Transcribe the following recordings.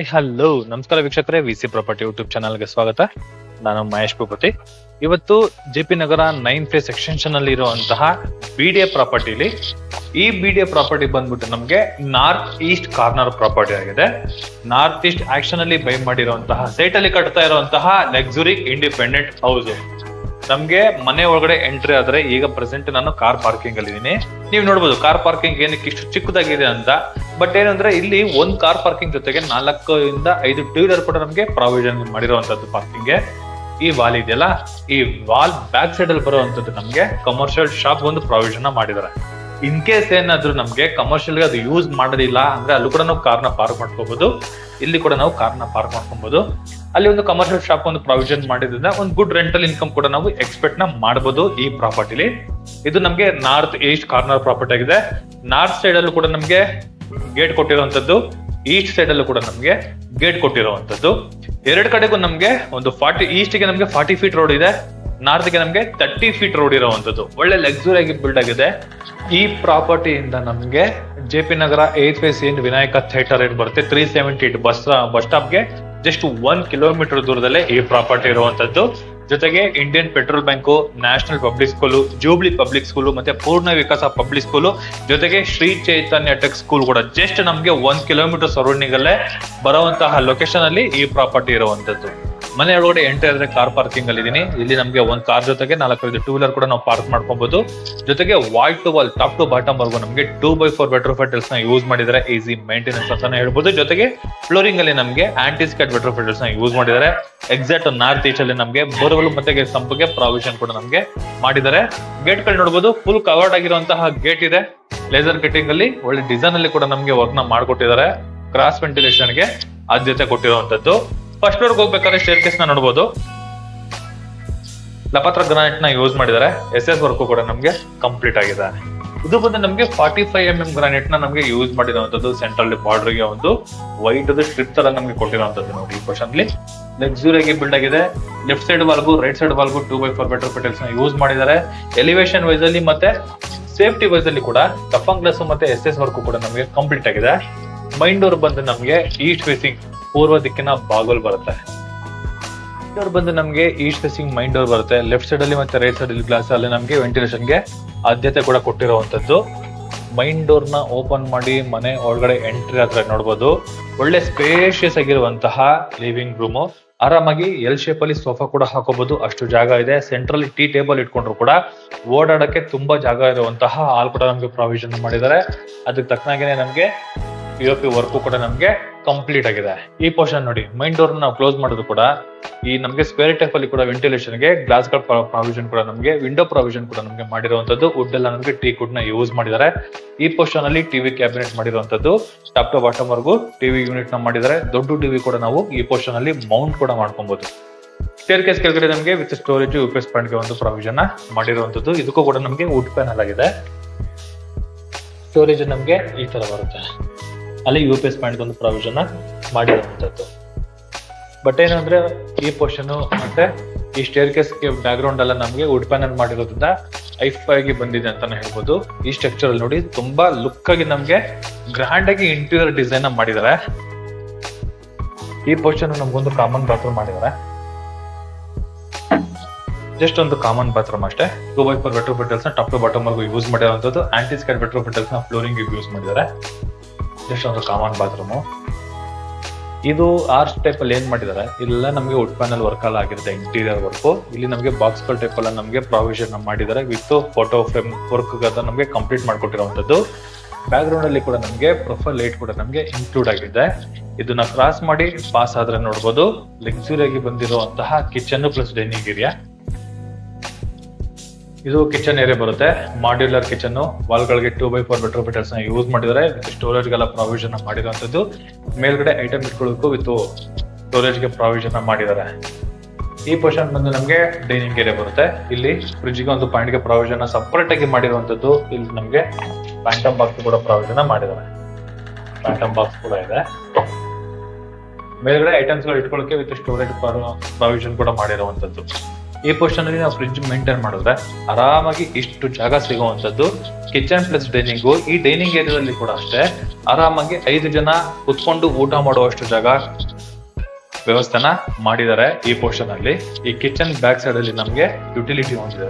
Hi hello ನಮಸ್ಕಾರ ವೀಕ್ಷಕರೇ, VC property YouTube ಚಾನಲ್ಗೆ ಸ್ವಾಗತ. ನಾನು ಮಹೇಶ್ ಭೂಪತಿ. ಇವತ್ತು ಜೆಪಿ ನಗರ 9 ಫೇಸ್ ಎಕ್ಸ್ಟೆನ್ಷನ್ ಅಲ್ಲಿ ಇರುವಂತಹ ಬಿಡಿಎ ಪ್ರಾಪರ್ಟಿಲಿ ಈ ಬಿಡಿಎ ಪ್ರಾಪರ್ಟಿ ಬಂದ್ಬಿಟ್ಟು ನಮಗೆ ನಾರ್ತ್ ಈಸ್ಟ್ ಕಾರ್ನರ್ ಪ್ರಾಪರ್ಟಿ ಆಗಿದೆ. ನಾರ್ತ್ ಈಸ್ಟ್ ಆಕ್ಷನ್ ಅಲ್ಲಿ ಬೈ ಮಾಡಿರುವಂತಹ ಸೈಟ್ ಅಲ್ಲಿ ಕಟ್ತಾ ಇರುವಂತಹ ಲಕ್ಸುರಿ ಇಂಡಿಪೆಂಡೆಂಟ್ ಹೌಸ್. ನಮ್ಗೆ ಮನೆ ಒಳಗಡೆ ಎಂಟ್ರಿ ಆದ್ರೆ ಈಗ ಪ್ರೆಸೆಂಟ್ ನಾನು ಕಾರ್ ಪಾರ್ಕಿಂಗ್ ಅಲ್ಲಿ ಇದೀನಿ. ನೀವು ನೋಡ್ಬೋದು ಕಾರ್ ಪಾರ್ಕಿಂಗ್ ಏನಕ್ಕೆ ಇಷ್ಟು ಚಿಕ್ಕದಾಗಿದೆ ಅಂತ. ಬಟ್ ಏನಂದ್ರೆ ಇಲ್ಲಿ ಒಂದ್ ಕಾರ್ ಪಾರ್ಕಿಂಗ್ ಜೊತೆಗೆ 4 ಇಂದ 5 ಟೂ ವೀಲರ್ ಕೂಡ ನಮ್ಗೆ ಪ್ರಾವಿಷನ್ ಮಾಡಿರುವಂತದ್ದು ಪಾರ್ಕಿಂಗ್. ಈ ವಾಲ್ ಇದೆಯಲ್ಲ, ಈ ವಾಲ್ ಬ್ಯಾಕ್ ಸೈಡ್ ಅಲ್ಲಿ ಬರುವಂತದ್ದು ನಮ್ಗೆ ಕಮರ್ಷಿಯಲ್ ಶಾಪ್ ಒಂದು ಪ್ರಾವಿಷನ್ ಮಾಡಿದ್ದಾರೆ. ಇನ್ ಕೇಸ್ ಏನಾದ್ರು ನಮ್ಗೆ ಕಮರ್ಷಿಯಲ್ ಅದು ಯೂಸ್ ಮಾಡೋದಿಲ್ಲ ಅಂದ್ರೆ ಅಲ್ಲೂ ಕೂಡ ನಾವು ಕಾರ್ನ ಪಾರ್ಕ್ ಮಾಡ್ಕೋಬಹುದು. ಇಲ್ಲಿ ಕೂಡ ನಾವು ಕಾರ್ನ ಪಾರ್ಕ್ ಮಾಡ್ಕೊಬಹುದು. ಅಲ್ಲಿ ಒಂದು ಕಮರ್ಷಿಯಲ್ ಶಾಪ್ ಒಂದು ಪ್ರಾವಿಷನ್ ಮಾಡಿದ್ರಿಂದ ಒಂದು ಗುಡ್ ರೆಂಟಲ್ ಇನ್ಕಮ್ ಕೂಡ ನಾವು ಎಕ್ಸ್ಪೆಕ್ಟ್ ಮಾಡಬಹುದು ಈ ಪ್ರಾಪರ್ಟಿಲಿ. ಇದು ನಮ್ಗೆ ನಾರ್ತ್ ಈಸ್ಟ್ ಕಾರ್ನರ್ ಪ್ರಾಪರ್ಟಿ ಆಗಿದೆ. ನಾರ್ತ್ ಸೈಡ್ ಅಲ್ಲೂ ಕೂಡ ನಮ್ಗೆ ಗೇಟ್ ಕೊಟ್ಟಿರುವಂತದ್ದು, ಈಸ್ಟ್ ಸೈಡ್ ಅಲ್ಲೂ ಕೂಡ ನಮ್ಗೆ ಗೇಟ್ ಕೊಟ್ಟಿರುವಂತದ್ದು. ಎರಡು ಕಡೆಗೂ ನಮ್ಗೆ ಒಂದು 40 ಈಸ್ಟ್ ಗೆ ನಮ್ಗೆ 40 ಫೀಟ್ ರೋಡ್ ಇದೆ, ನಾರ್ತ್ ಗೆ ನಮ್ಗೆ 30 ಫೀಟ್ ರೋಡ್ ಇರುವಂತದ್ದು. ಒಳ್ಳೆ ಲಕ್ಸುರಿ ಆಗಿ ಬಿಲ್ಡ್ ಆಗಿದೆ. ಈ ಪ್ರಾಪರ್ಟಿಯಿಂದ ನಮ್ಗೆ ಜೆಪಿ ನಗರ 8 ಫೇಸ್ ಏನ್ ವಿನಾಯಕ ಥಿಯೇಟರ್ ಏನ್ ಬರುತ್ತೆ 378 ಬಸ್ ಸ್ಟಾಪ್ಗೆ ಜಸ್ಟ್ 1 ಕಿಲೋಮೀಟರ್ ದೂರದಲ್ಲೇ ಈ ಪ್ರಾಪರ್ಟಿ ಇರುವಂತದ್ದು. ಜೊತೆಗೆ Indian petrol bank, national public school, jubilee public school ಮತ್ತೆ ಪೂರ್ಣ ವಿಕಾಸ ಪಬ್ಲಿಕ್ ಸ್ಕೂಲು, ಜೊತೆಗೆ ಶ್ರೀ ಚೈತನ್ಯ ಟೆಕ್ ಸ್ಕೂಲ್ ಕೂಡ ಜಸ್ಟ್ ನಮ್ಗೆ 1 ಕಿಲೋಮೀಟರ್ ಸರೌಂಡಿಂಗ್ ಅಲ್ಲೇ ಬರುವಂತಹ ಲೊಕೇಶನ್ ಅಲ್ಲಿ ಈ ಪ್ರಾಪರ್ಟಿ ಇರುವಂತದ್ದು. ಮನೆ ಒಳಗಡೆ ಎಂಟ್ರಿ ಆದ್ರೆ ಕಾರ್ ಪಾರ್ಕಿಂಗ್ ಅಲ್ಲಿ ಇದೀನಿ. ಇಲ್ಲಿ ನಮ್ಗೆ ಒಂದ್ ಕಾರ್ ಜೊತೆಗೆ 4 ಟೂ ವೀಲರ್ ಕೂಡ ನಾವು ಪಾರ್ಕ್ ಮಾಡ್ಕೊಬಹುದು. ಜೊತೆಗೆ wall to wall top to bottom ವರ್ಗು ನಮ್ಗೆ 2x4 ವೆಟ್ರೋಫೈಟಲ್ಸ್ ನ ಯೂಸ್ ಮಾಡಿದ್ದಾರೆ. ಈಸಿ ಮೇಂಟೆನೆನ್ಸ್ ಅಂತಾನೆ ಹೇಳ್ಬೋದು. ಜೊತೆಗೆ ಫ್ಲೋರಿಂಗ್ ಅಲ್ಲಿ ನಮ್ಗೆ ಆಂಟಿ ಸ್ಕಟ್ ವೆಟ್ರೋಫೈಟಲ್ಸ್ ನ ಯೂಸ್ ಮಾಡಿದ್ದಾರೆ. ಎಕ್ಸಾಕ್ಟ್ ನಾರ್ತ್ ಈಸ್ಟ್ ಅಲ್ಲಿ ನಮ್ಗೆ ಬೋರ್ವೆಲ್ ಮತ್ತೆ ಸಂಪಿಗೆ ಪ್ರಾವಿಷನ್ ಕೂಡ ನಮ್ಗೆ ಮಾಡಿದ್ದಾರೆ. ಗೇಟ್ ಗಳು ನೋಡಬಹುದು, ಫುಲ್ ಕವರ್ಡ್ ಆಗಿರುವಂತಹ ಗೇಟ್ ಇದೆ. ಲೇಸರ್ ಕಟಿಂಗ್ ಅಲ್ಲಿ ಒಳ್ಳೆ ಡಿಸೈನ್ ಅಲ್ಲಿ ಕೂಡ ನಮ್ಗೆ ವರ್ಕ್ ನ ಮಾಡ್ಕೊಟ್ಟಿದ್ದಾರೆ. ಕ್ರಾಸ್ ವೆಂಟಿಲೇಷನ್ ಗೆ ಆದ್ಯತೆ ಕೊಟ್ಟಿರುವಂತದ್ದು. ಫಸ್ಟ್ ಫ್ಲೋರ್ ಹೋಗ್ಬೇಕಾದ್ರೆ ಸ್ಟೇರ್ ಕೇಸ್ ನ ನೋಡಬಹುದು, ಲಪತ್ರ ಗ್ರಾನೈಟ್ ನ ಯೂಸ್ ಮಾಡಿದ್ದಾರೆ. SS ವರ್ಕ್ ಕೂಡ ನಮ್ಗೆ ಕಂಪ್ಲೀಟ್ ಆಗಿದೆ. ಇದು ಬಂದು ನಮ್ಗೆ 45mm ಗ್ರಾನೈಟ್ ನ ನಮ್ಗೆ ಯೂಸ್ ಮಾಡಿರುವಂತದ್ದು. ಸೆಂಟ್ರಲ್ ಬಾರ್ಡರ್ ಗೆ ಒಂದು ವೈಟ್ ಸ್ಟ್ರಿಪ್ ತರ ನಮ್ಗೆ ಕೊಟ್ಟಿರುವಂತದ್ದು. ನೋಡಿ ಈ ಪೋರ್ಷನ್ ಅಲ್ಲಿ ಲಕ್ಸುರಿ ಆಗಿ ಬಿಲ್ಡ್ ಆಗಿದೆ. ಲೆಫ್ಟ್ ಸೈಡ್ ವಾಲ್ಗೂ ರೈಟ್ ಸೈಡ್ ವಾಲ್ಗೂ 2x4 ವೆಟ್ರೋಫೈಟಲ್ಸ್ ನ ಯೂಸ್ ಮಾಡಿದ್ದಾರೆ. ಎಲಿವೇಶನ್ ವೈಸ್ ಅಲ್ಲಿ ಮತ್ತೆ ಸೇಫ್ಟಿ ವೈಸ್ ಅಲ್ಲಿ ಕೂಡ ಟಫನ್ ಗ್ಲಾಸ್ ಮತ್ತೆ SS ವರ್ಕ್ ಕೂಡ ನಮ್ಗೆ ಕಂಪ್ಲೀಟ್ ಆಗಿದೆ. ಮೈನ್ ಡೋರ್ ಬಂದು ನಮ್ಗೆ ಈಸ್ಟ್ ಫೇಸಿಂಗ್ ಪೂರ್ವ ದಿಕ್ಕಿನ ಬಾಗಲ್ ಬರುತ್ತೆ. ಡೋರ್ ಬಂದು ನಮ್ಗೆ ಈಸ್ಟ್ ಫೇಸಿಂಗ್ ಮೈನ್ ಡೋರ್ ಬರುತ್ತೆ. ಲೆಫ್ಟ್ ಸೈಡ್ ಅಲ್ಲಿ ಮತ್ತೆ ರೈಟ್ ಸೈಡ್ ಅಲ್ಲಿ ಗ್ಲಾಸ್ ಅಲ್ಲಿ ನಮ್ಗೆ ವೆಂಟಿಲೇಷನ್ ಗೆ ಆದ್ಯತೆ ಕೂಡ ಕೊಟ್ಟಿರುವಂತದ್ದು. ಮೈನ್ ಡೋರ್ ನ ಓಪನ್ ಮಾಡಿ ಮನೆ ಒಳಗಡೆ ಎಂಟ್ರಿ ಆದ್ರೆ ನೋಡಬಹುದು, ಒಳ್ಳೆ ಸ್ಪೇಷಿಯಸ್ ಆಗಿರುವಂತಹ ಲಿವಿಂಗ್ ರೂಮ್. ಆರಾಮಾಗಿ ಎಲ್ ಶೇಪ್ ಅಲ್ಲಿ ಸೋಫಾ ಕೂಡ ಹಾಕೋಬಹುದು, ಅಷ್ಟು ಜಾಗ ಇದೆ. ಸೆಂಟ್ರಲ್ ಟೀ ಟೇಬಲ್ ಇಟ್ಕೊಂಡ್ರು ಕೂಡ ಓಡಾಡಕ್ಕೆ ತುಂಬಾ ಜಾಗ ಇರುವಂತಹ ಹಾಲ್ ಕೂಡ ನಮ್ಗೆ ಪ್ರಾವಿಷನ್ ಮಾಡಿದ್ದಾರೆ. ಅದಕ್ಕೆ ತಕ್ಕನಾಗೇನೆ ನಮ್ಗೆ POP ವರ್ಕ್ ಕೂಡ ನಮ್ಗೆ ಕಂಪ್ಲೀಟ್ ಆಗಿದೆ. ಈ ಪೋರ್ಷನ್ ನೋಡಿ, ಮೈನ್ ಡೋರ್ ನಾವು ಕ್ಲೋಸ್ ಮಾಡೋದು ಕೂಡ ಈ ನಮ್ಗೆ ಸ್ಕ್ವೇರ್ ಟೈಪ್ ಅಲ್ಲಿ ಕೂಡ ವೆಂಟಿಲೇಷನ್ ಗೆ ಗ್ಲಾಸ್ ಗಳ ಪ್ರಾವಿಷನ್ ಕೂಡ ನಮ್ಗೆ ವಿಂಡೋ ಪ್ರಾವಿಷನ್ ಕೂಡ ನಮ್ಗೆ ಮಾಡಿರುವಂತದ್ದು. ವುಡ್ ಎಲ್ಲ ನಮ್ಗೆ ಟೀ ಕುಡ್ ನ ಯೂಸ್ ಮಾಡಿದ್ದಾರೆ. ಈ ಪೋರ್ಷನ್ ಅಲ್ಲಿ ಟಿವಿ ಕ್ಯಾಬಿನೆಟ್ ಮಾಡಿರುವಂತದ್ದು. ಟಾಪ್ ಟು ಬಾಟಮ್ ವರ್ಗು ಟಿವಿ ಯೂನಿಟ್ ನ ಮಾಡಿದ್ದಾರೆ. ದೊಡ್ಡ ಟಿವಿ ಕೂಡ ನಾವು ಈ ಪೋರ್ಷನ್ ಅಲ್ಲಿ ಮೌಂಟ್ ಕೂಡ ಮಾಡ್ಕೊಬಹುದು. ಸ್ಟೇರ್ ಕೇಸ್ ಕೆಳಗಡೆ ನಮ್ಗೆ ವಿತ್ ಸ್ಟೋರೇಜ್ UPS ಪಾಯಿಂಟ್ ಗೆ ಒಂದು ಪ್ರಾವಿಷನ್ ಮಾಡಿರುವಂತದ್ದು. ಇದಕ್ಕೂ ಕೂಡ ನಮ್ಗೆ ವುಡ್ ಪ್ಯಾನಲ್ ಆಗಿದೆ. ಸ್ಟೋರೇಜ್ ನಮ್ಗೆ ಈ ತರ ಬರುತ್ತೆ. ಅಲ್ಲಿ UPS ಪಾಯಿಂಟ್ ಒಂದು ಪ್ರಾವಿಷನ್ ಮಾಡಿರುವಂತದ್ದು. ಬಟ್ ಏನಂದ್ರೆ ಈ ಪೋರ್ಷನ್ ಮತ್ತೆ ಈ ಸ್ಟೇರ್ ಕೇಸ್ ಬ್ಯಾಕ್ ಗ್ರೌಂಡ್ ಎಲ್ಲ ನಮ್ಗೆ ವುಡ್ ಪ್ಯಾನಲ್ ಮಾಡಿರೋದ್ರಿಂದ ಹೈಫೈ ಬಂದಿದೆ ಅಂತಾನೆ ಹೇಳ್ಬೋದು. ಈ ಸ್ಟ್ರಕ್ಚರ್ ಅಲ್ಲಿ ನೋಡಿ ತುಂಬಾ ಲುಕ್ ಆಗಿ ನಮ್ಗೆ ಗ್ರ್ಯಾಂಡ್ ಆಗಿ ಇಂಟೀರಿಯರ್ ಡಿಸೈನ್ ಮಾಡಿದ್ದಾರೆ. ಈ ಪೋರ್ಷನ್ ನಮ್ಗೊಂದು ಕಾಮನ್ ಬಾತ್ರೂಮ್ ಮಾಡಿದ್ದಾರೆ. ಜಸ್ಟ್ ಒಂದು ಕಾಮನ್ ಬಾತ್ರೂಮ್ ಅಷ್ಟೇ. 2x4 ವೆಟ್ರೋಫೈಟಲ್ಸ್ ನ ಟಾಪ್ ಟು ಬಾಟಮ್ ವರ್ಗು ಯೂಸ್ ಮಾಡಿರುವಂತದ್ದು. ಆಂಟಿ ಸ್ಕಟ್ ವೆಟ್ರೋಫೈಟಲ್ಸ್ ನ ಫ್ಲೋರಿಂಗ್ ಯೂಸ್ ಮಾಡಿದ್ದಾರೆ. ಜಸ್ಟ್ ಒಂದು ಕಾಮನ್ ಬಾತ್ರೂಮ್. ಇದು ಆರ್ಚ್ ಟೈಪ್ ಅಲ್ಲಿ ಏನ್ ಮಾಡಿದ್ದಾರೆ, ಇಲ್ಲ ನಮಗೆ ವುಡ್ ಪ್ಯಾನಲ್ ವರ್ಕ್ ಎಲ್ಲ ಆಗಿರುತ್ತೆ ಇಂಟೀರಿಯರ್ ವರ್ಕ್. ಇಲ್ಲಿ ನಮಗೆ ಬಾಕ್ಸ್ ಗಳ ಟೈಪ್ ಎಲ್ಲ ನಮಗೆ ಪ್ರಾವಿಷನ್ ಮಾಡಿದ್ದಾರೆ ವಿತ್ ಫೋಟೋ ಫ್ರೇಮ್ ವರ್ಕ್ ನಮಗೆ ಕಂಪ್ಲೀಟ್ ಮಾಡ್ಕೊಟ್ಟಿರುವಂತದ್ದು. ಬ್ಯಾಕ್ ಗ್ರೌಂಡ್ ಅಲ್ಲಿ ಕೂಡ ನಮಗೆ ಪ್ರೊಫೈಲ್ ಲೈಟ್ ಕೂಡ ನಮಗೆ ಇನ್ಕ್ಲೂಡ್ ಆಗಿದೆ. ಇದನ್ನ ಕ್ರಾಸ್ ಮಾಡಿ ಪಾಸ್ ಆದ್ರೆ ನೋಡಬಹುದು, ಲಕ್ಸುರಿ ಆಗಿ ಬಂದಿರುವಂತಹ ಕಿಚನ್ ಪ್ಲಸ್ ಡೈನಿಂಗ್ ಏರಿಯಾ. ಇದು ಕಿಚನ್ ಏರಿಯಾ ಬರುತ್ತೆ. Modular kitchen. ವಾಲ್ಗಳಿಗೆ 2x4 ವೆಟ್ರೋಫೈಟಲ್ಸ್ ನ ಯೂಸ್ ಮಾಡಿದ್ದಾರೆ. ಸ್ಟೋರೇಜ್ ಗೆಲ್ಲ ಪ್ರಾವಿಷನ್ ಮಾಡಿರುವಂತದ್ದು. ಮೇಲ್ಗಡೆ ಐಟಮ್ ಇಟ್ಕೊಳ್ಳೋಕು ವಿತ್ ಸ್ಟೋರೇಜ್ ಗೆ ಪ್ರಾವಿಷನ್ ಮಾಡಿದ್ದಾರೆ. ಈ ಪೋರ್ಷನ್ ಬಂದು ನಮ್ಗೆ ಡೈನಿಂಗ್ ಏರಿಯಾ ಬರುತ್ತೆ. ಇಲ್ಲಿ ಫ್ರಿಜ್ ಗೆ ಒಂದು ಪಾಯಿಂಟ್ ಗೆ ಪ್ರಾವಿಷನ್ ಸಪರೇಟ್ ಆಗಿ ಮಾಡಿರುವಂತದ್ದು. ಇಲ್ಲಿ ನಮ್ಗೆ ಪ್ಯಾಂಟಮ್ ಬಾಕ್ಸ್ ಕೂಡ ಪ್ರಾವಿಷನ್ ಮಾಡಿದ್ದಾರೆ. ಪ್ಯಾಂಟಮ್ ಬಾಕ್ಸ್ ಕೂಡ ಇದೆ. ಮೇಲ್ಗಡೆ ಐಟಮ್ಸ್ ಗಳು ಇಟ್ಕೊಳ್ಳೋಕೆ ವಿತ್ ಸ್ಟೋರೇಜ್ ಪ್ರಾವಿಷನ್ ಕೂಡ ಮಾಡಿರುವಂತದ್ದು. ಈ ಪೋರ್ಷನ್ ಅಲ್ಲಿ ನಾವು ಫ್ರಿಡ್ಜ್ ಮೇಂಟೈನ್ ಮಾಡಿದ್ರೆ ಆರಾಮಾಗಿ ಇಷ್ಟು ಜಾಗ ಸಿಗುವಂತದ್ದು ಕಿಚನ್ ಪ್ಲಸ್ ಡೈನಿಂಗು. ಈ ಡೈನಿಂಗ್ ಏರಿಯಾದಲ್ಲಿ ಕೂಡ ಅಷ್ಟೇ ಆರಾಮಾಗಿ 5 ಜನ ಕುತ್ಕೊಂಡು ಊಟ ಮಾಡುವಷ್ಟು ಜಾಗ ವ್ಯವಸ್ಥೆನ ಮಾಡಿದ್ದಾರೆ ಈ ಪೋರ್ಷನ್ ಅಲ್ಲಿ. ಈ ಕಿಚನ್ ಬ್ಯಾಕ್ ಸೈಡ್ ಅಲ್ಲಿ ನಮ್ಗೆ ಯುಟಿಲಿಟಿ ಹೊಂದಿದೆ.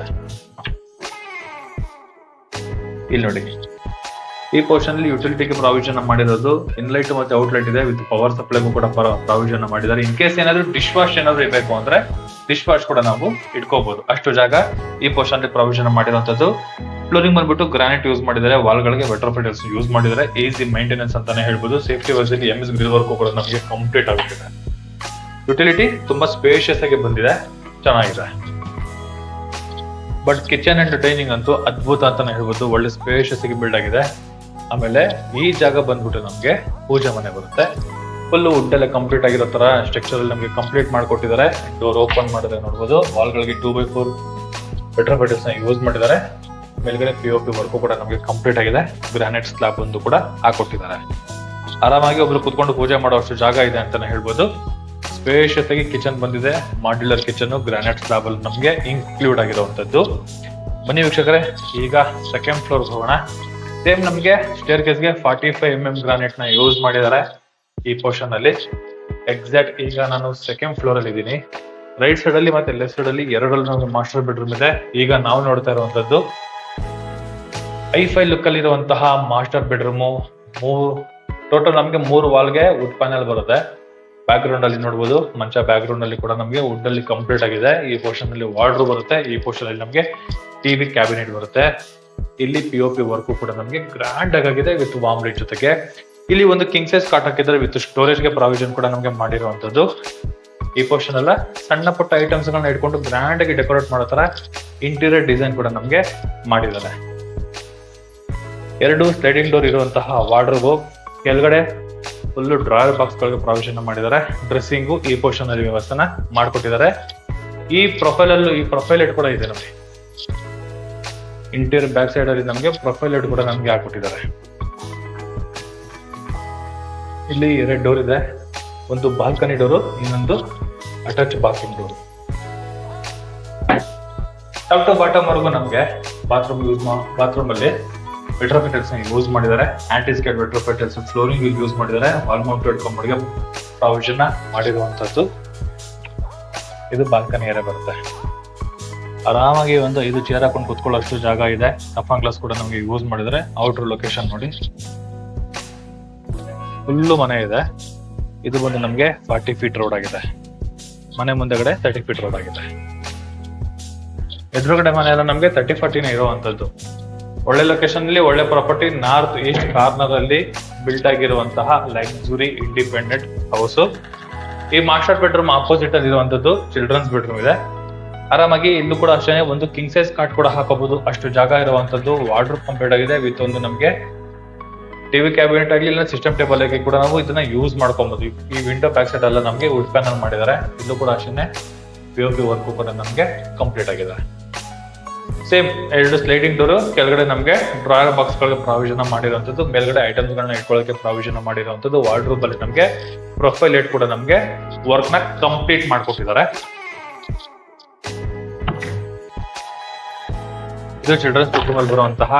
ಇಲ್ಲಿ ನೋಡಿ, ಈ ಪೋರ್ಷನ್ ಅಲ್ಲಿ ಯುಟಿಲಿಟಿಗೆ ಪ್ರಾವಿಷನ್ ಮಾಡಿರೋದು ಇನ್ಲೈಟ್ ಮತ್ತೆ ಔಟ್ಲೆಟ್ ಇದೆ, ವಿತ್ ಪವರ್ ಸಪ್ಲೈಗೂ ಕೂಡ ಪ್ರಾವಿಷನ್ ಮಾಡಿದ್ದಾರೆ. ಇನ್ ಕೇಸ್ ಏನಾದ್ರು ಡಿಶ್ ವಾಶ್ ಏನಾದ್ರು ಇರಬೇಕು ಅಂದ್ರೆ ಡಿಶ್ ವಾಶ್ ಕೂಡ ನಾವು ಇಟ್ಕೋಬಹುದು, ಅಷ್ಟು ಜಾಗ ಈ ಪೋರ್ಷನ್ ಅಲ್ಲಿ ಪ್ರಾವಿಷನ್ ಮಾಡಿರುವಂತದ್ದು. ಫ್ಲೋರಿಂಗ್ ಬಂದ್ಬಿಟ್ಟು ಗ್ರಾನೈಟ್ ಯೂಸ್ ಮಾಡಿದ್ದಾರೆ, ವಾಲ್ಗಳಿಗೆ ವೆಟ್ರೋಫಿಟಲ್ಸ್ ಯೂಸ್ ಮಾಡಿದ್ದಾರೆ. ಈಸಿ ಮೇಂಟೆನೆನ್ಸ್ ಅಂತಾನೆ ಹೇಳ್ಬೋದು. ಸೇಫ್ಟಿ ವೈಸ್ ಅಲ್ಲಿ MS ಗ್ರಿಲ್ ವರ್ಕ್ ಕೂಡ ನಮಗೆ ಕಂಪ್ಲೀಟ್ ಆಗುತ್ತಿದೆ. ಯುಟಿಲಿಟಿ ತುಂಬಾ ಸ್ಪೇಷಿಯಸ್ ಆಗಿ ಬಂದಿದೆ, ಚೆನ್ನಾಗಿದೆ. ಬಟ್ ಕಿಚನ್ ಅಂಡ್ ಡೈನಿಂಗ್ ಅಂತೂ ಅದ್ಭುತ ಅಂತಾನೆ ಹೇಳ್ಬೋದು, ಒಳ್ಳೆ ಸ್ಪೇಷಿಯಸ್ ಆಗಿ ಬಿಲ್ಡ್ ಆಗಿದೆ. ಆಮೇಲೆ ಈ ಜಾಗ ಬಂದ್ಬಿಟ್ಟು ನಮ್ಗೆ ಪೂಜೆ ಮನೆ ಬರುತ್ತೆ. ಫುಲ್ ವುಡ್ ಎಲ್ಲ ಕಂಪ್ಲೀಟ್ ಆಗಿರೋ ತರ ಸ್ಟ್ರಕ್ಚರ್ ಅಲ್ಲಿ ನಮಗೆ ಕಂಪ್ಲೀಟ್ ಮಾಡ್ಕೊಟ್ಟಿದ್ದಾರೆ. ಡೋರ್ ಓಪನ್ ಮಾಡಿದ್ರೆ ನೋಡ್ಬೋದು, ವಾಲ್ಗಳಿಗೆ 2x4 ವೆಟ್ರೋಫಿಟಲ್ಸ್ ನ ಯೂಸ್ ಮಾಡಿದ್ದಾರೆ. ಮೇಲ್ಗಡೆ POP ವರ್ಕ್ ಕೂಡ ನಮಗೆ ಕಂಪ್ಲೀಟ್ ಆಗಿದೆ. ಗ್ರಾನೈಟ್ ಸ್ಲಾಬ್ ಒಂದು ಕೂಡ ಹಾಕೊಟ್ಟಿದ್ದಾರೆ. ಆರಾಮಾಗಿ ಒಬ್ರು ಕುತ್ಕೊಂಡು ಪೂಜೆ ಮಾಡುವಷ್ಟು ಜಾಗ ಇದೆ ಅಂತಾನೆ ಹೇಳ್ಬೋದು. ಸ್ಪೇಷಿಯಸ್ ಆಗಿ ಕಿಚನ್ ಬಂದಿದೆ, ಮಾಡ್ಯುಲರ್ ಕಿಚನ್ ಗ್ರಾನೈಟ್ ಸ್ಲಾಬ್ ಅಲ್ಲಿ ನಮ್ಗೆ ಇನ್ಕ್ಲೂಡ್ ಆಗಿರುವಂತದ್ದು. ಬನ್ನಿ ವೀಕ್ಷಕರೇ, ಈಗ ಸೆಕೆಂಡ್ ಫ್ಲೋರ್ ಹೋಗೋಣ. ಸೇಮ್ ನಮ್ಗೆ ಸ್ಟೇರ್ ಕೇಸ್ಗೆ 45 mm ಗ್ರಾನೈಟ್ ನ ಯೂಸ್ ಮಾಡಿದ್ದಾರೆ ಈ ಪೋರ್ಷನ್ ಅಲ್ಲಿ. ಎಕ್ಸಾಕ್ಟ್ ಈಗ ನಾನು ಸೆಕೆಂಡ್ ಫ್ಲೋರ್ ಅಲ್ಲಿ ಇದ್ದೀನಿ. ರೈಟ್ ಸೈಡ್ ಅಲ್ಲಿ ಮತ್ತೆ ಲೆಫ್ಟ್ ಸೈಡ್ ಅಲ್ಲಿ ಎರಡರಲ್ಲಿ ನಮ್ಗೆ ಮಾಸ್ಟರ್ ಬೆಡ್ರೂಮ್ ಇದೆ. ಈಗ ನಾವು ನೋಡ್ತಾ ಇರುವಂತದ್ದು ಐಫೈ ಲುಕ್ ಅಲ್ಲಿ ಇರುವಂತಹ ಮಾಸ್ಟರ್ ಬೆಡ್ರೂಮ್. ಟೋಟಲ್ ನಮ್ಗೆ 3 ವಾಲ್ಗೆ ವುಡ್ ಪ್ಯಾನಲ್ ಬರುತ್ತೆ. ಬ್ಯಾಕ್ ಗ್ರೌಂಡ್ ಅಲ್ಲಿ ನೋಡಬಹುದು, ಮಂಚ ಬ್ಯಾಕ್ ಗ್ರೌಂಡ್ ಅಲ್ಲಿ ಕೂಡ ನಮಗೆ ವುಡ್ ಅಲ್ಲಿ ಕಂಪ್ಲೀಟ್ ಆಗಿದೆ. ಈ ಪೋರ್ಷನ್ ಅಲ್ಲಿ ವಾರ್ಡ್ರೋಬ್ ಬರುತ್ತೆ. ಈ ಪೋರ್ಷನ್ ಅಲ್ಲಿ ನಮಗೆ ಟಿವಿ ಕ್ಯಾಬಿನೆಟ್ ಬರುತ್ತೆ. ಇಲ್ಲಿ POP ವರ್ಕ್ ಕೂಡ ನಮಗೆ ಗ್ರ್ಯಾಂಡ್ ಆಗಿದೆ ವಿತ್ ವಾರ್ಮ್ ಲೈಟ್ ಜೊತೆಗೆ. ಇಲ್ಲಿ ಒಂದು ಕಿಂಗ್ ಸೈಜ್ ಕಾಟ್ ಹಾಕಿದ್ರೆ ವಿತ್ ಸ್ಟೋರೇಜ್ ಗೆ ಪ್ರಾವಿಷನ್ ಕೂಡ ನಮಗೆ ಮಾಡಿರುವಂತದ್ದು. ಈ ಪೋರ್ಷನ್ ಎಲ್ಲ ಸಣ್ಣ ಪುಟ್ಟ ಐಟಮ್ಸ್ ಗಳನ್ನ ಇಟ್ಕೊಂಡು ಗ್ರ್ಯಾಂಡ್ ಆಗಿ ಡೆಕೋರೇಟ್ ಮಾಡೋ ತರ ಇಂಟೀರಿಯರ್ ಡಿಸೈನ್ ಕೂಡ ನಮಗೆ ಮಾಡಿದ್ದಾರೆ. 2 ಸ್ಲೈಡಿಂಗ್ ಡೋರ್ ಇರುವಂತಹ ವಾರ್ಡ್ರೋಬ್, ಕೆಳಗಡೆ ಫುಲ್ ಡ್ರಾಯರ್ ಬಾಕ್ಸ್ ಗಳಿಗೆ ಪ್ರಾವಿಷನ್ ಮಾಡಿದ್ದಾರೆ. ಡ್ರೆಸ್ಸಿಂಗು ಈ ಪೋರ್ಷನ್ ಅಲ್ಲಿ ವ್ಯವಸ್ಥೆನ ಮಾಡ್ಕೊಟ್ಟಿದ್ದಾರೆ. ಈ ಪ್ರೊಫೈಲ್ ಲೈಟ್ ಕೂಡ ಇದೆ ನೋಡಿ. ಇಂಟೀರಿಯರ್ ಬ್ಯಾಕ್ ಸೈಡ್ ಅಲ್ಲಿ ನಮಗೆ ಪ್ರೊಫೈಲ್ ಲೈಟ್ ಕೂಡ ನಮ್ಗೆ ಹಾಕೊಟ್ಟಿದ್ದಾರೆ. ಇಲ್ಲಿ 2 ಡೋರ್ ಇದೆ, ಒಂದು ಬಾಲ್ಕನಿ ಡೋರು, ಇನ್ನೊಂದು attach bathroom door. Top to bottom ವರೆಗೂ ನಮ್ಗೆ ಬಾತ್ರೂಮ್ ಅಲ್ಲಿ ವೆಟ್ರೋಫಿಟಲ್ಸ್ ಯೂಸ್ ಮಾಡಿದ್ದಾರೆ. Anti skid vitrified tiles flooring use ಮಾಡಿದ್ದಾರೆ. ವಾಲ್ ಮೌಂಟೆಡ್ ಕಮೋಡ್ಗೆ ಪ್ರಾವಿಷನ್ ಮಾಡಿರುವಂತದ್ದು. ಇದು ಬಾಲ್ಕನಿ ಏರಿಯಾ ಬರುತ್ತೆ. ಆರಾಮಾಗಿ ಒಂದು 5 ಚೇರ್ ಹಾಕೊಂಡು ಕುತ್ಕೊಳ್ಳೋಷ್ಟು ಜಾಗ ಇದೆ. ಟಫನ್ ಗ್ಲಾಸ್ ಕೂಡ ನಮಗೆ ಯೂಸ್ ಮಾಡಿದರೆ. ಔಟರ್ ಲೊಕೇಶನ್ ನೋಡಿ, ಫುಲ್ಲು ಮನೆ ಇದೆ. ಇದು ಬಂದು ನಮಗೆ 40 ಫೀಟ್ ರೋಡ್ ಆಗಿದೆ. ಮನೆ ಮುಂದೆಗಡೆ 30 ಫೀಟ್ ರೋಡ್ ಆಗಿದೆ. ಎದುರುಗಡೆ ಮನೆ ಎಲ್ಲ ನಮಗೆ 30-40 ಇರುವಂತದ್ದು. ಒಳ್ಳೆ ಲೊಕೇಶನ್ ಅಲ್ಲಿ ಒಳ್ಳೆ ಪ್ರಾಪರ್ಟಿ, ನಾರ್ತ್ ಈಸ್ಟ್ ಕಾರ್ನರ್ ಅಲ್ಲಿ ಬಿಲ್ಡ್ ಆಗಿರುವಂತಹ ಲಕ್ಸುರಿ ಇಂಡಿಪೆಂಡೆಂಟ್ ಹೌಸ್. ಈ ಮಾಸ್ಟರ್ ಬೆಡ್ರೂಮ್ ಆಪೋಸಿಟ್ ಅಲ್ಲಿ ಇರುವಂತದ್ದು ಚಿಲ್ಡ್ರನ್ಸ್ ಬೆಡ್ರೂಮ್ ಇದೆ. ಆರಾಮಾಗಿ ಇಲ್ಲೂ ಕೂಡ ಅಷ್ಟೇ ಒಂದು ಕಿಂಗ್ ಸೈಜ್ ಕಾಟ್ ಕೂಡ ಹಾಕಬಹುದು, ಅಷ್ಟು ಜಾಗ ಇರುವಂತದ್ದು. ವಾರ್ಡ್ರೋಬ್ ಕಂಪ್ಲೀಟ್ ಆಗಿದೆ ವಿತ್ ಒಂದು ನಮಗೆ ಟಿವಿ ಕ್ಯಾಬಿನೆಟ್ ಆಗಲಿ ಇಲ್ಲ ಸಿಸ್ಟಮ್ ಟೇಬಲ್ ಆಗಿ ಕೂಡ ನಾವು ಇದನ್ನ ಯೂಸ್ ಮಾಡ್ಕೊಬಹುದು. ಈ ವಿಂಡೋ ಬ್ಯಾಕ್ ಸೈಡ್ ಎಲ್ಲ ನಮಗೆ ವುಡ್ ಪ್ಯಾನಲ್ ಮಾಡಿದ್ದಾರೆ. ಇಲ್ಲೂ ಕೂಡ ಅಷ್ಟೇ POP ವರ್ಕ್ ಕೂಡ ನಮಗೆ ಕಂಪ್ಲೀಟ್ ಆಗಿದೆ. ಸೇಮ್ 2 ಸ್ಲೈಡಿಂಗ್ ಡೋರ್, ಕೆಳಗಡೆ ನಮಗೆ ಡ್ರಾಯರ್ ಬಾಕ್ಸ್ ಗಳಿಗೆ ಪ್ರಾವಿಷನ್ ಮಾಡಿರುವಂತದ್ದು, ಮೇಲ್ಗಡೆ ಐಟಮ್ಸ್ ಗಳನ್ನ ಇಟ್ಕೊಳ್ಳೋಕೆ ಪ್ರಾವಿಷನ್ ಮಾಡಿರುವಂತದ್ದು. ವಾರ್ಡ್ರೋಬ್ ಅಲ್ಲಿ ನಮಗೆ ಪ್ರೊಫೈಲ್ ಲೈಟ್ ಕೂಡ ನಮಗೆ ವರ್ಕ್ ನ ಕಂಪ್ಲೀಟ್ ಮಾಡ್ಕೊಟ್ಟಿದ್ದಾರೆ. ಇದು ಚಿಲ್ಡ್ರನ್ಸ್ ಬೆಡ್ರೂಮ್ ಅಲ್ಲಿ ಬರುವಂತಹ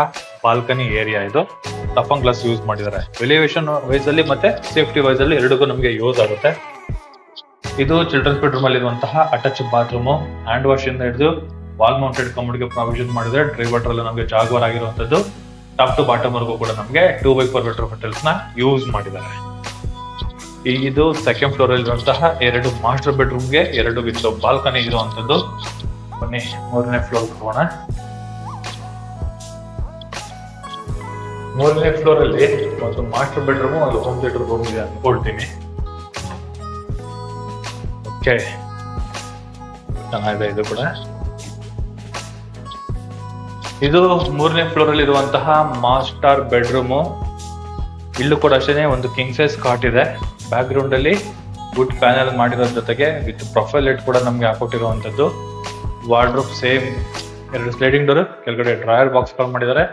ಬಾಲ್ಕನಿ ಏರಿಯಾ. ಇದು ಟಫನ್ ಗ್ಲಾಸ್ ಯೂಸ್ ಮಾಡಿದ್ದಾರೆ. ಎಲಿವೇಶನ್ ವೈಸ್ ಅಲ್ಲಿ ಮತ್ತೆ ಸೇಫ್ಟಿ ವೈಸ್ ಅಲ್ಲಿ ಎರಡಕ್ಕೂ ನಮಗೆ ಯೂಸ್ ಆಗುತ್ತೆ. ಇದು ಚಿಲ್ಡ್ರನ್ಸ್ ಬೆಡ್ರೂಮ್ ಅಲ್ಲಿ ಇರುವಂತಹ ಅಟ್ಯಾಚ್ ಬಾತ್ರೂಮ್. ಹ್ಯಾಂಡ್ ವಾಶ್ ಇಂದ ಹಿಡಿದು ವಾಲ್ ಮೌಂಟೆಡ್ ಕಮೋಡ್ಗೆ ಪ್ರಾವಿಷನ್ ಮಾಡಿದ್ರೆ. ಡ್ರೈವರ್ ಅಲ್ಲಿ ನಮಗೆ ಜಾಗ್ವಾರ್ ಆಗಿರುವಂತದ್ದು. ಟಾಪ್ ಟು ಬಾಟಮ್ ವರ್ಗೂ ಕೂಡ ನಮಗೆ 2x4 ವೆಟ್ರೋಫಿಟಲ್ಸ್ ನ ಯೂಸ್ ಮಾಡಿದ್ದಾರೆ. ಇದು ಸೆಕೆಂಡ್ ಫ್ಲೋರ್ ಅಲ್ಲಿ ಇರುವಂತಹ 2 ಮಾಸ್ಟರ್ ಬೆಡ್ರೂಮ್ಗೆ 2 ವಿತ್ ಬಾಲ್ಕನಿ ಇರುವಂತದ್ದು. ಬನ್ನಿ 3ನೇ ಫ್ಲೋರ್ ಹೋಗೋಣ. 3ನೇ ಫ್ಲೋರ್ ಅಲ್ಲಿ ಒಂದು ಮಾಸ್ಟರ್ ಬೆಡ್ರೂಮ್, ಒಂದು ಹೋಮ್ ಥಿಯೇಟರ್ ರೂಮ್ ಇದೆ ಅನ್ಕೊಳ್ತೀನಿ. ಓಕೆ, ಚೆನ್ನಾಗಿದೆ ಇದು ಕೂಡ. ಇದು 3ನೇ ಫ್ಲೋರ್ ಅಲ್ಲಿ ಇರುವಂತಹ ಮಾಸ್ಟರ್ ಬೆಡ್ರೂಮ್. ಇಲ್ಲೂ ಕೂಡ ಅಷ್ಟೇ ಒಂದು ಕಿಂಗ್ ಸೈಜ್ ಕಾಟ್ ಇದೆ. ಬ್ಯಾಕ್ ಗ್ರೌಂಡ್ ಅಲ್ಲಿ ವುಡ್ ಪ್ಯಾನಲ್ ಮಾಡಿರೋ ಜೊತೆಗೆ ವಿತ್ ಪ್ರೊಫೈಲ್ ಲೈಟ್ ಕೂಡ ನಮ್ಗೆ ಹಾಕೊಟ್ಟಿರುವಂತದ್ದು. ವಾರ್ಡ್ರೋಬ್ ಸೇಮ್ 2 ಸ್ಲೈಡಿಂಗ್ ಡೋರ್, ಕೆಳಗಡೆ ಡ್ರಾಯರ್ ಬಾಕ್ಸ್ ಗಳು ಮಾಡಿದ್ದಾರೆ.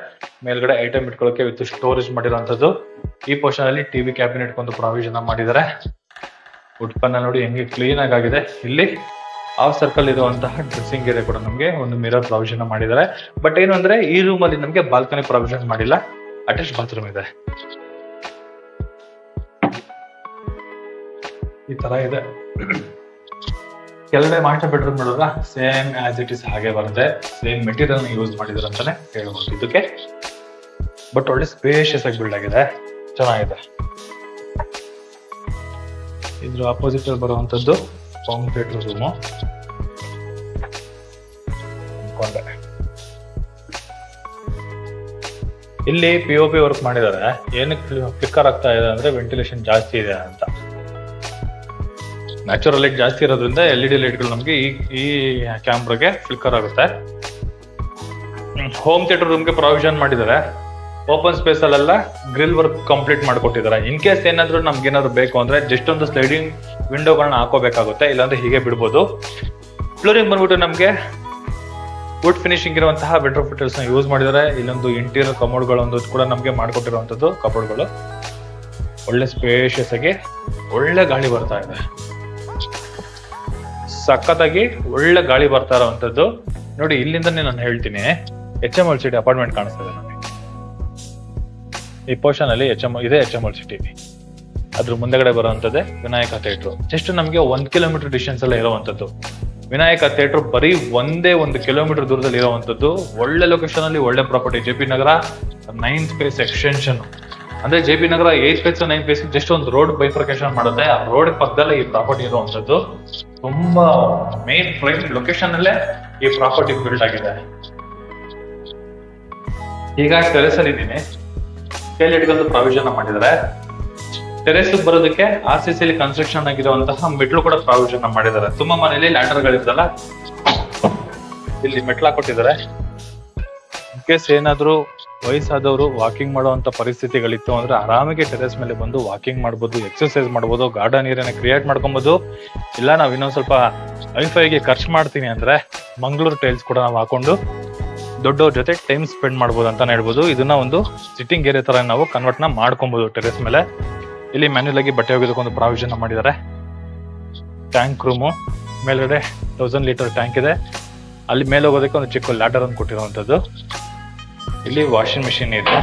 ಮೇಲ್ಗಡೆ ಐಟಮ್ ಇಟ್ಕೊಳ್ಳೋಕೆ ವಿತ್ ಸ್ಟೋರೇಜ್ ಮಾಡಿರುವಂತದ್ದು. ಈ ಪೋರ್ಷನ್ ಅಲ್ಲಿ ಟಿವಿ ಕ್ಯಾಬಿನೆಟ್ ಒಂದು ಪ್ರಾವಿಷನ್ ಮಾಡಿದ್ದಾರೆ. ವುಡ್ ಪ್ಯಾನಲ್ ನೋಡಿ ಹೆಂಗೆ ಕ್ಲೀನ್ ಆಗಿದೆ. ಇಲ್ಲಿ ಹಾಫ್ ಸರ್ಕಲ್ ಇರುವಂತಹ ಡ್ರೆಸ್ಸಿಂಗ್ ಏರಿಯಾ ಕೂಡ ನಮಗೆ ಒಂದು ಮಿರರ್ ಪ್ರಾವಿಷನ್ ಮಾಡಿದ್ದಾರೆ. ಬಟ್ ಏನು ಅಂದ್ರೆ ಈ ರೂಮ್ ಅಲ್ಲಿ ನಮಗೆ ಬಾಲ್ಕನಿ ಪ್ರಾವಿಷನ್ ಮಾಡಿಲ್ಲ, ಅಟ್ಯಾಚ್ ಬಾತ್ರೂಮ್ ಇದೆ. ಈ ತರ ಇದೆ. ಕೆಳಗಡೆ ಮಾಸ್ಟರ್ ಬೆಡ್ರೂಮ್ ನೋಡಿದ್ರ ಸೇಮ್ ಆಸ್ ಇಟ್ ಇಸ್ ಹಾಗೆ ಬರುತ್ತೆ. ಸೇಮ್ ಮೆಟೀರಿಯಲ್ ಯೂಸ್ ಮಾಡಿದಾರೆ ಅಂತಾನೆ ಹೇಳ್ಬೋದು ಇದಕ್ಕೆ. ಬಟ್ ಒಳ್ಳೆ ಸ್ಪೇಷಿಯಸ್ ಆಗಿ ಬಿಲ್ಡ್ ಆಗಿದೆ, ಚೆನ್ನಾಗಿದೆ. ಇದ್ರ ಆಪೋಸಿಟ್ ಅಲ್ಲಿ ಬರುವಂತದ್ದು ಹೋಮ್ ಥಿಯೇಟರ್ ರೂಮು. ಇಲ್ಲಿ POP ವರ್ಕ್ ಮಾಡಿದ್ದಾರೆ. ಏನಕ್ಕೆ ಫ್ಲಿಕ್ಕರ್ ಆಗ್ತಾ ಇದೆ ಅಂದ್ರೆ ವೆಂಟಿಲೇಷನ್ ಜಾಸ್ತಿ ಇದೆ ಅಂತ. ನ್ಯಾಚುರಲ್ ಲೈಟ್ ಜಾಸ್ತಿ ಇರೋದ್ರಿಂದ LED ಲೈಟ್ಗಳು ನಮಗೆ ಈ ಕ್ಯಾಮ್ರಾಗೆ ಫ್ಲಿಕ್ಕರ್ ಆಗುತ್ತೆ. ಹೋಮ್ ಥಿಯೇಟರ್ ರೂಮ್ಗೆ ಪ್ರಾವಿಷನ್ ಮಾಡಿದ್ದಾರೆ. ಓಪನ್ ಸ್ಪೇಸ್ ಅಲ್ಲೆಲ್ಲ ಗ್ರಿಲ್ ವರ್ಕ್ ಕಂಪ್ಲೀಟ್ ಮಾಡ್ಕೊಟ್ಟಿದ್ದಾರೆ. ಇನ್ ಕೇಸ್ ಏನಾದ್ರು ನಮ್ಗೆ ಏನಾದ್ರು ಬೇಕು ಅಂದ್ರೆ ಜಸ್ಟ್ ಒಂದು ಸ್ಲೈಡಿಂಗ್ ವಿಂಡೋಗಳನ್ನ ಹಾಕೋಬೇಕಾಗುತ್ತೆ, ಇಲ್ಲಾಂದ್ರೆ ಹೀಗೆ ಬಿಡ್ಬೋದು. ಫ್ಲೋರಿಂಗ್ ಬಂದ್ಬಿಟ್ಟು ನಮ್ಗೆ ವುಡ್ ಫಿನಿಶಿಂಗ್ ಇರುವಂತಹ ಬೆಡ್ರೂಮ್ ಫಿಟರ್ಸ್ ನ ಯೂಸ್ ಮಾಡಿದ್ದಾರೆ. ಇಲ್ಲೊಂದು ಇಂಟೀರಿಯರ್ ಕಮೋಡ್ಗಳೊಂದು ಕೂಡ ನಮ್ಗೆ ಮಾಡ್ಕೊಟ್ಟಿರುವಂತದ್ದು ಕಬೋರ್ಡ್ಗಳು. ಒಳ್ಳೆ ಸ್ಪೇಷಿಯಸ್ ಆಗಿ ಒಳ್ಳೆ ಗಾಳಿ ಬರ್ತಾ ಇದೆ, ಸಖತ್ತಾಗಿ ಒಳ್ಳೆ ಗಾಳಿ ಬರ್ತಾ ಇರುವಂತದ್ದು. ನೋಡಿ ಇಲ್ಲಿಂದನೇ ನಾನು ಹೇಳ್ತೀನಿ, HML ಸಿಟಿ ಅಪಾರ್ಟ್ಮೆಂಟ್ ಕಾಣಿಸ್ತಾ ಇದೆ. ಈ ಪೋರ್ಷನ್ ಅಲ್ಲಿ HML ಸಿಟಿ. ಅದ್ರ ಮುಂದೆಗಡೆ ಬರುವಂತದ್ದೇ ವಿನಾಯಕ ಥಿಯೇಟರ್. ಜಸ್ಟ್ ನಮಗೆ 1 ಕಿಲೋಮೀಟರ್ ಡಿಸ್ಟೆನ್ಸ್ ಅಲ್ಲೇ ಇರುವಂತದ್ದು ವಿನಾಯಕ ಥಿಯೇಟರ್. ಬರೀ 1 ಕಿಲೋಮೀಟರ್ ದೂರದಲ್ಲಿ ಇರುವಂತದ್ದು. ಒಳ್ಳೆ ಲೊಕೇಶನ್ ಅಲ್ಲಿ ಒಳ್ಳೆ property. JP Nagar 9th phase extension. ಅಂದ್ರೆ JP Nagar 8th phase 9th phase just ಒಂದು ರೋಡ್ ಬೈಫರ್ಕೇಶನ್ ಮಾಡುತ್ತೆ. ಆ ರೋಡ್ ಪಕ್ಕದಲ್ಲೇ ಈ ಪ್ರಾಪರ್ಟಿ ಇರುವಂತದ್ದು. ತುಂಬಾ ಮೇನ್ ಪ್ರೈಮ್ ಲೊಕೇಶನ್ ಅಲ್ಲೇ ಈ ಪ್ರಾಪರ್ಟಿ ಬಿಲ್ಡ್ ಆಗಿದೆ. ಈಗ ಟೆರೆಸ್ ಅಲ್ಲಿ ಇದ್ದೀನಿ. ಟೈಲೆಟ್ಗೊಂದು ಪ್ರಾವಿಷನ್ ಮಾಡಿದ್ದಾರೆ. ಟೆರೆಸ್ ಬರೋದಕ್ಕೆ RCC ಅಲ್ಲಿ ಕನ್ಸ್ಟ್ರಕ್ಷನ್ ಆಗಿರುವಂತಹ ಮೆಟ್ಲು ಕೂಡ ಪ್ರಾವಿಷನ್ ಮಾಡಿದ್ದಾರೆ. ತುಂಬಾ ಮನೆಯಲ್ಲಿ ಲ್ಯಾಂಡರ್ ಗಳಿರ್ತಲ್ಲ, ಇಲ್ಲಿ ಮೆಟ್ಲು ಹಾಕೊಟ್ಟಿದ್ದಾರೆ. ಇನ್ ಕೇಸ್ ಏನಾದ್ರು ವಯಸ್ಸಾದವರು ವಾಕಿಂಗ್ ಮಾಡುವಂತ ಪರಿಸ್ಥಿತಿಗಳಿತ್ತು ಅಂದ್ರೆ ಆರಾಮಾಗಿ ಟೆರೆಸ್ ಮೇಲೆ ಬಂದು ವಾಕಿಂಗ್ ಮಾಡ್ಬೋದು, ಎಕ್ಸರ್ಸೈಸ್ ಮಾಡ್ಬೋದು, ಗಾರ್ಡನ್ ಏರಿಯಾನ ಕ್ರಿಯೇಟ್ ಮಾಡ್ಕೊಬಹುದು. ಇಲ್ಲ ನಾವ್ ಇನ್ನೊಂದ್ ಸ್ವಲ್ಪ ವೈಫೈಗೆ ಖರ್ಚು ಮಾಡ್ತೀನಿ ಅಂದ್ರೆ ಮಂಗಳೂರು ಟೈಲ್ಸ್ ಕೂಡ ನಾವು ಹಾಕೊಂಡು ದೊಡ್ಡವ್ರ ಜೊತೆ ಟೈಮ್ ಸ್ಪೆಂಡ್ ಮಾಡ್ಬೋದು ಅಂತಾನೆ ಹೇಳ್ಬೋದು. ಇದನ್ನ ಒಂದು ಸಿಟ್ಟಿಂಗ್ ಏರಿಯಾ ತರ ನಾವು ಕನ್ವರ್ಟ್ ನ ಮಾಡ್ಕೊಬಹುದು ಟೆರೆಸ್ ಮೇಲೆ. ಇಲ್ಲಿ ಮ್ಯಾನ್ಯುಯಲ್ ಆಗಿ ಬಟ್ಟೆ ಒಗೆದಕ್ಕೊಂದು ಪ್ರಾವಿಷನ್ ಮಾಡಿದ್ದಾರೆ. ಟ್ಯಾಂಕ್ ರೂಮು, ಮೇಲ್ಗಡೆ 1000 ಲೀಟರ್ ಟ್ಯಾಂಕ್ ಇದೆ. ಅಲ್ಲಿ ಮೇಲೆ ಹೋಗೋದಕ್ಕೆ ಒಂದು ಚಿಕ್ಕ ಲ್ಯಾಡರ್ ಅನ್ನು ಕೊಟ್ಟಿರುವಂತದ್ದು. ಇಲ್ಲಿ ವಾಷಿಂಗ್ ಮಿಷಿನ್ ಇದೆ.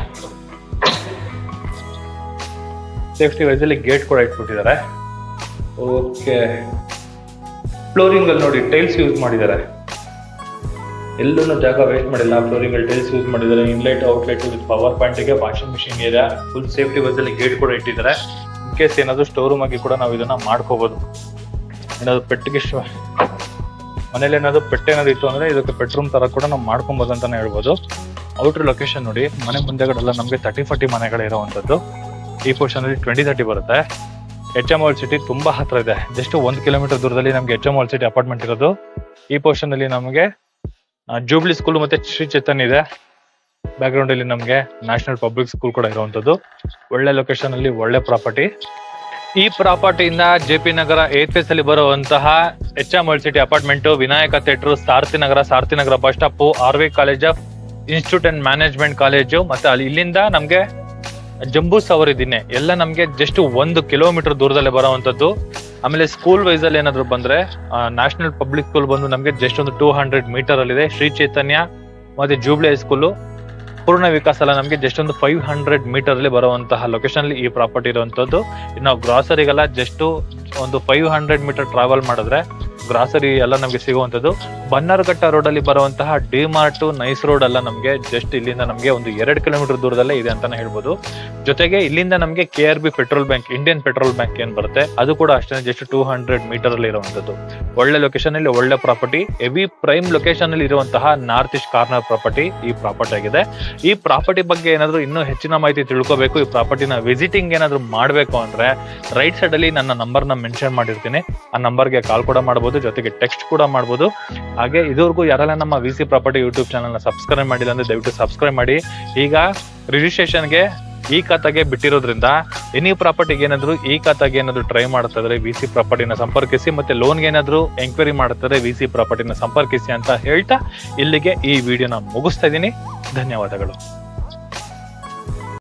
ಸೇಫ್ಟಿ ವೈಸ್ ಅಲ್ಲಿ ಗೇಟ್ ಕೂಡ ಇಟ್ಬಿಟ್ಟಿದ್ದಾರೆ. ಓಕೆ, ಫ್ಲೋರಿಂಗ್ ಅಲ್ಲಿ ನೋಡಿ ಟೈಲ್ಸ್ ಯೂಸ್ ಮಾಡಿದ್ದಾರೆ. ಎಲ್ಲೂ ಜಾಗ ವೇಸ್ಟ್ ಮಾಡಿಲ್ಲ. ಫ್ಲೋರಿಂಗ್ ಅಲ್ಲಿ ಟೈಲ್ಸ್ ಯೂಸ್ ಮಾಡಿದ್ದಾರೆ. Inlet outlet with power point ಗೆ washing machine area, full safety wise ಅಲ್ಲಿ ಗೇಟ್ ಕೂಡ ಇಟ್ಟಿದ್ದಾರೆ. ಇನ್ ಕೇಸ್ ಏನಾದ್ರು ಸ್ಟೋರ್ ರೂಮ್ ಆಗಿ ಕೂಡ ನಾವು ಇದನ್ನ ಮಾಡ್ಕೋಬಹುದು. ಏನಾದ್ರು ಪೆಟ್ಟಿಗೆ ಮನೇಲಿ ಏನಾದ್ರು ಪೆಟ್ ಏನಾದ್ರು ಇತ್ತು ಅಂದ್ರೆ ಇದಕ್ಕೆ ಬೆಡ್ರೂಮ್ ತರ ಕೂಡ ನಾವು ಮಾಡ್ಕೊಬಹುದು ಅಂತಾನೆ ಹೇಳ್ಬೋದು. ಔಟರ್ ಲೊಕೇಶನ್ ನೋಡಿ, ಮನೆ ಮುಂದೆಗಡೆಲ್ಲ ನಮಗೆ 30-40 ಮನೆಗಳು ಇರುವಂತದ್ದು. ಈ ಪೋರ್ಷನ್ ಅಲ್ಲಿ 20-30 ಬರುತ್ತೆ. HML ಸಿಟಿ ತುಂಬಾ ಹತ್ರ ಇದೆ. ಜಸ್ಟ್ 1 ಕಿಲೋಮೀಟರ್ ದೂರದಲ್ಲಿ ನಮ್ಗೆ HML ಸಿಟಿ ಅಪಾರ್ಟ್ಮೆಂಟ್ ಇರೋದು. ಈ ಪೋರ್ಷನ್ ಅಲ್ಲಿ ನಮಗೆ ಜೂಬ್ಲಿ ಸ್ಕೂಲ್ ಮತ್ತೆ ಶ್ರೀ ಚೈತನ್ಯ ಇದೆ. ಬ್ಯಾಕ್ ಗ್ರೌಂಡ್ ಅಲ್ಲಿ ನಮಗೆ ನ್ಯಾಷನಲ್ ಪಬ್ಲಿಕ್ ಸ್ಕೂಲ್ ಕೂಡ ಇರುವಂತದ್ದು. ಒಳ್ಳೆ ಲೊಕೇಶನ್ ಅಲ್ಲಿ ಒಳ್ಳೆ ಪ್ರಾಪರ್ಟಿ. ಈ ಪ್ರಾಪರ್ಟಿಯಿಂದ JP ನಗರ 8th ಫೇಸ್ ಅಲ್ಲಿ ಬರುವಂತಹ HML city apartment, Vinayaka theatre, Sarathinagar bus stop, RV college of institute and management college, ಮತ್ತೆ ಅಲ್ಲಿ ಇಲ್ಲಿಂದ ನಮ್ಗೆ ಜಂಬೂ ಸವಾರಿ ದಿನ್ನೆ ಎಲ್ಲ ನಮ್ಗೆ ಜಸ್ಟ್ 1 ಕಿಲೋಮೀಟರ್ ದೂರದಲ್ಲೇ ಬರುವಂತದ್ದು. ಆಮೇಲೆ ಸ್ಕೂಲ್ ವೈಸ್ ಅಲ್ಲಿ ಏನಾದ್ರು ಬಂದ್ರೆ ನ್ಯಾಷನಲ್ ಪಬ್ಲಿಕ್ ಸ್ಕೂಲ್ ಬಂದು ನಮ್ಗೆ ಜಸ್ಟ್ ಒಂದು 200 ಮೀಟರ್ ಅಲ್ಲಿ ಇದೆ. ಶ್ರೀ ಚೈತನ್ಯ ಮತ್ತೆ ಜೂಬ್ಲಿ ಹೈಸ್ಕೂಲು, ಪೂರ್ಣ ವಿಕಾಸ ಎಲ್ಲ ನಮ್ಗೆ ಜಸ್ಟ್ ಒಂದು 500 ಮೀಟರ್ ಅಲ್ಲಿ ಬರುವಂತಹ ಲೊಕೇಶನ್ ಅಲ್ಲಿ ಈ ಪ್ರಾಪರ್ಟಿ ಇರುವಂತದ್ದು. ಇನ್ನು ಗ್ರಾಸರಿಗೆಲ್ಲ ಜಸ್ಟ್ ಒಂದು 500 ಮೀಟರ್ ಟ್ರಾವೆಲ್ ಮಾಡಿದ್ರೆ ಗ್ರಾಸರಿ ಎಲ್ಲ ನಮ್ಗೆ ಸಿಗುವಂತದ್ದು. ಬನ್ನರ್ಘಟ್ಟ ರೋಡ್ ಅಲ್ಲಿ ಬರುವಂತಹ ಡಿಮಾರ್ಟ್, ನೈಸ್ ರೋಡ್ ಎಲ್ಲ ನಮ್ಗೆ ಜಸ್ಟ್ ಇಲ್ಲಿಂದ ನಮ್ಗೆ ಒಂದು 2 ಕಿಲೋಮೀಟರ್ ದೂರದಲ್ಲೇ ಇದೆ ಅಂತಾನೆ ಹೇಳ್ಬೋದು. ಜೊತೆಗೆ ಇಲ್ಲಿಂದ ನಮ್ಗೆ KRB petrol bank, Indian petrol bank ಏನ್ ಬರುತ್ತೆ ಅದು ಕೂಡ ಅಷ್ಟೇ ಜಸ್ಟ್ 200 ಮೀಟರ್ ಅಲ್ಲಿ ಇರುವಂತದ್ದು. ಒಳ್ಳೆ ಲೊಕೇಶನ್ ಅಲ್ಲಿ ಒಳ್ಳೆ ಪ್ರಾಪರ್ಟಿ, ಹೆವಿ ಪ್ರೈಮ್ ಲೊಕೇಶನ್ ಅಲ್ಲಿ ಇರುವಂತಹ ನಾರ್ತ್ ಈಸ್ಟ್ ಕಾರ್ನರ್ ಪ್ರಾಪರ್ಟಿ ಈ ಪ್ರಾಪರ್ಟಿ ಆಗಿದೆ. ಈ ಪ್ರಾಪರ್ಟಿ ಬಗ್ಗೆ ಏನಾದ್ರು ಇನ್ನೂ ಹೆಚ್ಚಿನ ಮಾಹಿತಿ ತಿಳ್ಕೋಬೇಕು, ಈ ಪ್ರಾಪರ್ಟಿನ ವಿಸಿಟಿಂಗ್ ಏನಾದ್ರು ಮಾಡ್ಬೇಕು ಅಂದ್ರೆ ರೈಟ್ ಸೈಡ್ ಅಲ್ಲಿ ನನ್ನ ನಂಬರ್ ನ ಮೆನ್ಷನ್ ಮಾಡಿರ್ತೀನಿ. ಆ ನಂಬರ್ಗೆ ಕಾಲ್ ಕೂಡ ಮಾಡಬಹುದು, ಜೊತೆಗೆ ಟೆಕ್ಸ್ಟ್ ಕೂಡ ಮಾಡಬಹುದು. ಹಾಗೆ ಇದುವರೆಗೂ ಯಾರೆಲ್ಲ ನಮ್ಮ VC ಪ್ರಾಪರ್ಟಿ ಯೂಟ್ಯೂಬ್ ಚಾನಲ್ ನ ಸಬ್ಸ್ಕ್ರೈಬ್ ಮಾಡಿಲ್ಲ ಅಂದ್ರೆ ದಯವಿಟ್ಟು ಸಬ್ಸ್ಕ್ರೈಬ್ ಮಾಡಿ. ಈಗ ರಿಜಿಸ್ಟ್ರೇಷನ್ಗೆ ಈ ಖಾತೆಗೆ ಬಿಟ್ಟಿರೋದ್ರಿಂದ ಎನಿ ಪ್ರಾಪರ್ಟಿಗೆ ಏನಾದ್ರು ಈ ಖಾತೆಗೆ ಏನಾದ್ರು ಟ್ರೈ ಮಾಡ್ತಾ ಇದ್ರೆ VC ಪ್ರಾಪರ್ಟಿನ ಸಂಪರ್ಕಿಸಿ, ಮತ್ತೆ ಲೋನ್ಗೆ ಏನಾದ್ರು ಎಂಕ್ವೈರಿ ಮಾಡ್ತಾರೆ VC ಪ್ರಾಪರ್ಟಿನ ಸಂಪರ್ಕಿಸಿ ಅಂತ ಹೇಳ್ತಾ ಇಲ್ಲಿಗೆ ಈ ವಿಡಿಯೋನ ಮುಗಿಸ್ತಾ ಇದ್ದೀನಿ. ಧನ್ಯವಾದಗಳು.